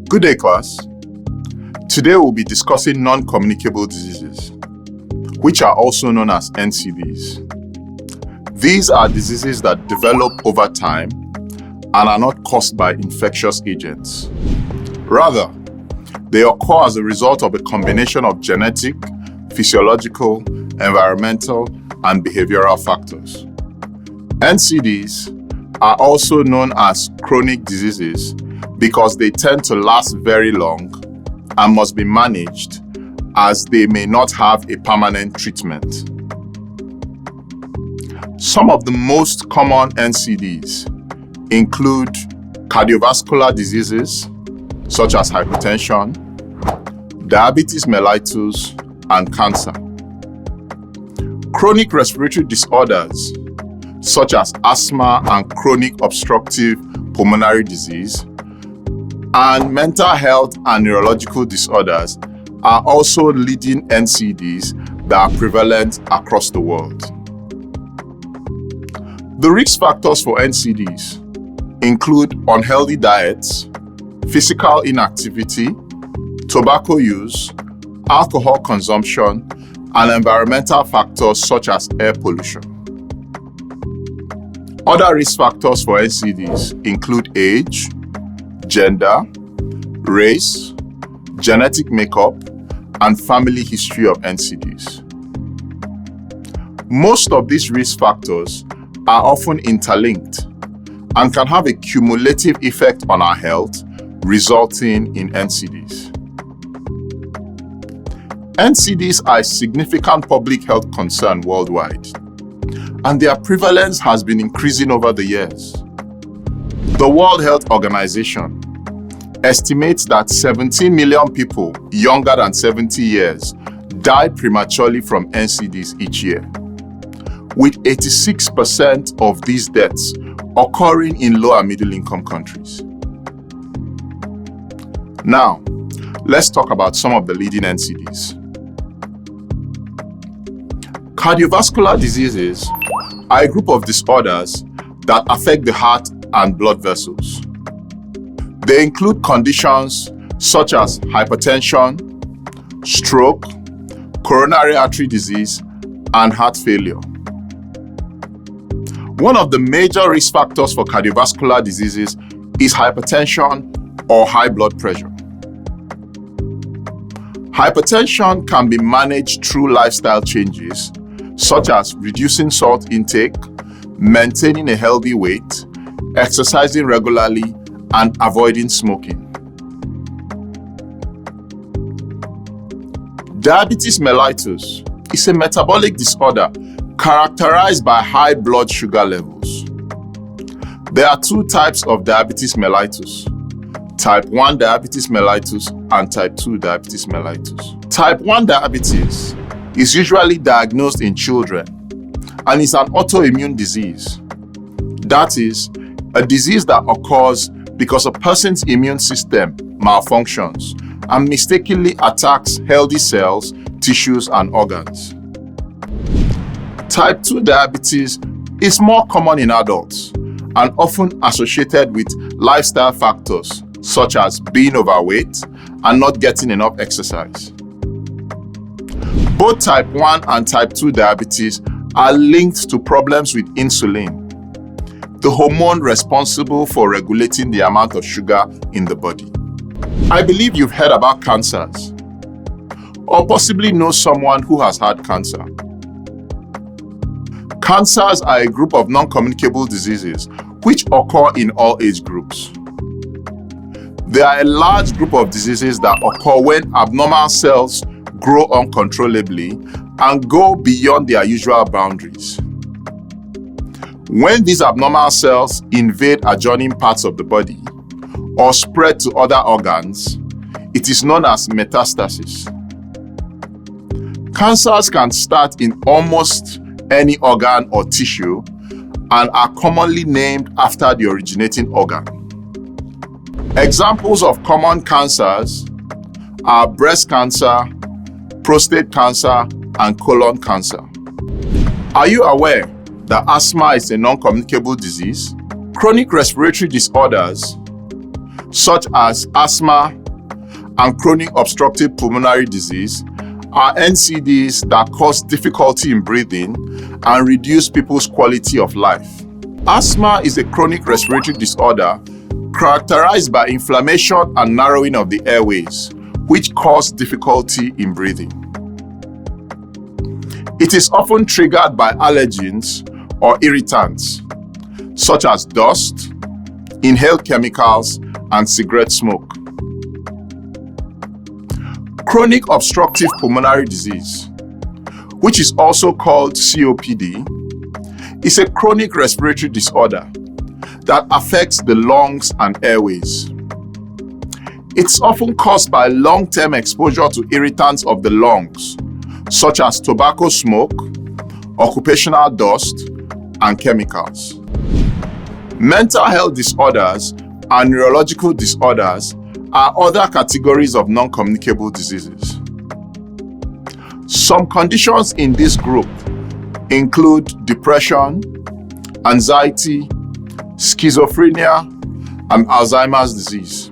Good day, class. Today we'll be discussing non-communicable diseases, which are also known as NCDs. These are diseases that develop over time and are not caused by infectious agents. Rather, they occur as a result of a combination of genetic, physiological, environmental, and behavioral factors. NCDs are also known as chronic diseases because they tend to last very long and must be managed as they may not have a permanent treatment. Some of the most common NCDs include cardiovascular diseases such as hypertension, diabetes mellitus, and cancer. Chronic respiratory disorders such as asthma and chronic obstructive pulmonary disease, and mental health and neurological disorders are also leading NCDs that are prevalent across the world. The risk factors for NCDs include unhealthy diets, physical inactivity, tobacco use, alcohol consumption, and environmental factors such as air pollution. Other risk factors for NCDs include age, gender, race, genetic makeup, and family history of NCDs. Most of these risk factors are often interlinked and can have a cumulative effect on our health, resulting in NCDs. NCDs are a significant public health concern worldwide, and their prevalence has been increasing over the years. The World Health Organization estimates that 17 million people younger than 70 years die prematurely from NCDs each year, with 86% of these deaths occurring in low and middle income countries. Now, let's talk about some of the leading NCDs. Cardiovascular diseases are a group of disorders that affect the heart and blood vessels. They include conditions such as hypertension, stroke, coronary artery disease, and heart failure. One of the major risk factors for cardiovascular diseases is hypertension or high blood pressure. Hypertension can be managed through lifestyle changes such as reducing salt intake, maintaining a healthy weight, exercising regularly, and avoiding smoking. Diabetes mellitus is a metabolic disorder characterized by high blood sugar levels. There are two types of diabetes mellitus: type 1 diabetes mellitus and type 2 diabetes mellitus. Type 1 diabetes is usually diagnosed in children and is an autoimmune disease. That is, a disease that occurs because a person's immune system malfunctions and mistakenly attacks healthy cells, tissues, and organs. Type 2 diabetes is more common in adults and often associated with lifestyle factors such as being overweight and not getting enough exercise. Both type 1 and type 2 diabetes are linked to problems with insulin, the hormone responsible for regulating the amount of sugar in the body. I believe you've heard about cancers, or possibly know someone who has had cancer. Cancers are a group of non-communicable diseases which occur in all age groups. They are a large group of diseases that occur when abnormal cells grow uncontrollably and go beyond their usual boundaries. When these abnormal cells invade adjoining parts of the body or spread to other organs, it is known as metastasis. Cancers can start in almost any organ or tissue and are commonly named after the originating organ. Examples of common cancers are breast cancer, prostate cancer, and colon cancer. Are you aware that asthma is a non-communicable disease? Chronic respiratory disorders such as asthma and chronic obstructive pulmonary disease, are NCDs that cause difficulty in breathing and reduce people's quality of life. Asthma is a chronic respiratory disorder characterized by inflammation and narrowing of the airways, which cause difficulty in breathing. It is often triggered by allergens or irritants, such as dust, inhaled chemicals, and cigarette smoke. Chronic obstructive pulmonary disease, which is also called COPD, is a chronic respiratory disorder that affects the lungs and airways. It's often caused by long-term exposure to irritants of the lungs, such as tobacco smoke, occupational dust, and chemicals. Mental health disorders and neurological disorders are other categories of non-communicable diseases. Some conditions in this group include depression, anxiety, schizophrenia, and Alzheimer's disease.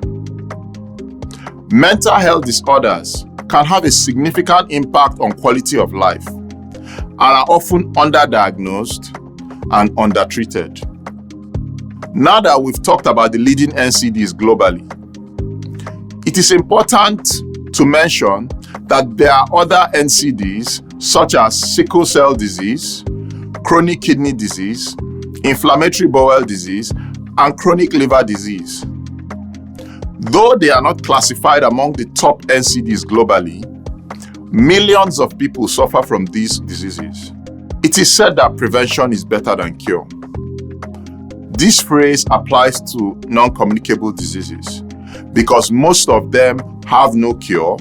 Mental health disorders can have a significant impact on quality of life and are often underdiagnosed and undertreated. Now that we've talked about the leading NCDs globally, it is important to mention that there are other NCDs such as sickle cell disease, chronic kidney disease, inflammatory bowel disease, and chronic liver disease. Though they are not classified among the top NCDs globally, millions of people suffer from these diseases. It is said that prevention is better than cure. This phrase applies to non-communicable diseases because most of them have no cure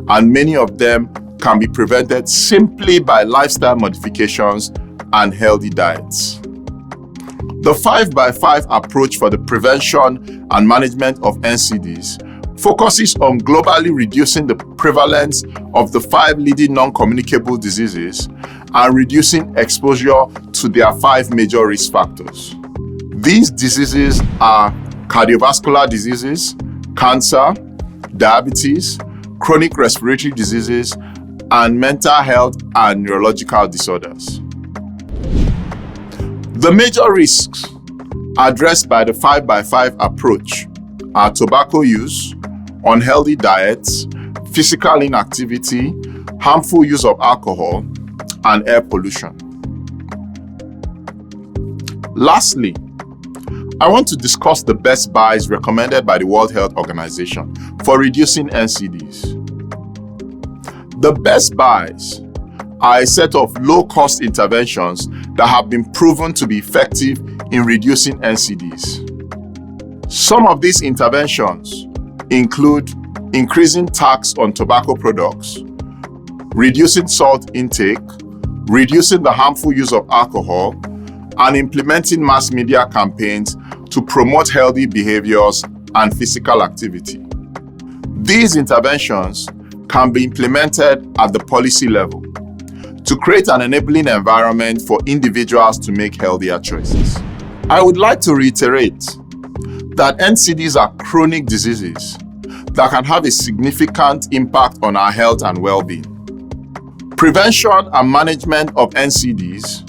and many of them can be prevented simply by lifestyle modifications and healthy diets. The 5x5 approach for the prevention and management of NCDs focuses on globally reducing the prevalence of the 5 leading non-communicable diseases and reducing exposure to their 5 major risk factors. These diseases are cardiovascular diseases, cancer, diabetes, chronic respiratory diseases, and mental health and neurological disorders. The major risks addressed by the 5x5 approach are tobacco use, unhealthy diets, physical inactivity, harmful use of alcohol, and air pollution. Lastly, I want to discuss the best buys recommended by the World Health Organization for reducing NCDs. The best buys are a set of low-cost interventions that have been proven to be effective in reducing NCDs. Some of these interventions include increasing tax on tobacco products, reducing salt intake, reducing the harmful use of alcohol, and implementing mass media campaigns to promote healthy behaviors and physical activity. These interventions can be implemented at the policy level to create an enabling environment for individuals to make healthier choices. I would like to reiterate that NCDs are chronic diseases that can have a significant impact on our health and well-being. Prevention and management of NCDs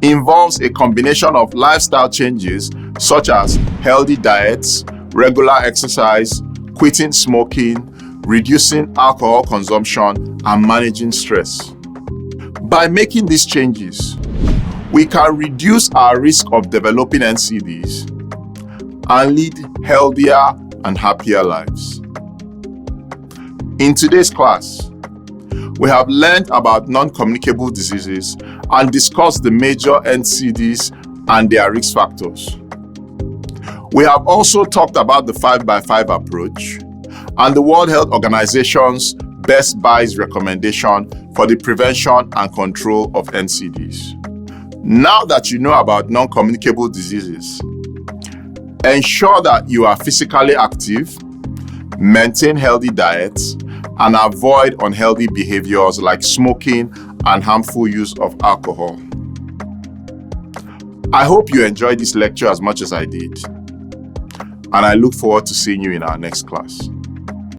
involves a combination of lifestyle changes such as healthy diets, regular exercise, quitting smoking, reducing alcohol consumption, and managing stress. By making these changes, we can reduce our risk of developing NCDs and lead healthier and happier lives. In today's class, we have learned about non-communicable diseases and discussed the major NCDs and their risk factors. We have also talked about the 5x5 approach and the World Health Organization's best buys recommendation for the prevention and control of NCDs. Now that you know about non-communicable diseases, ensure that you are physically active, maintain healthy diets, and avoid unhealthy behaviors like smoking and harmful use of alcohol. I hope you enjoyed this lecture as much as I did. and I look forward to seeing you in our next class.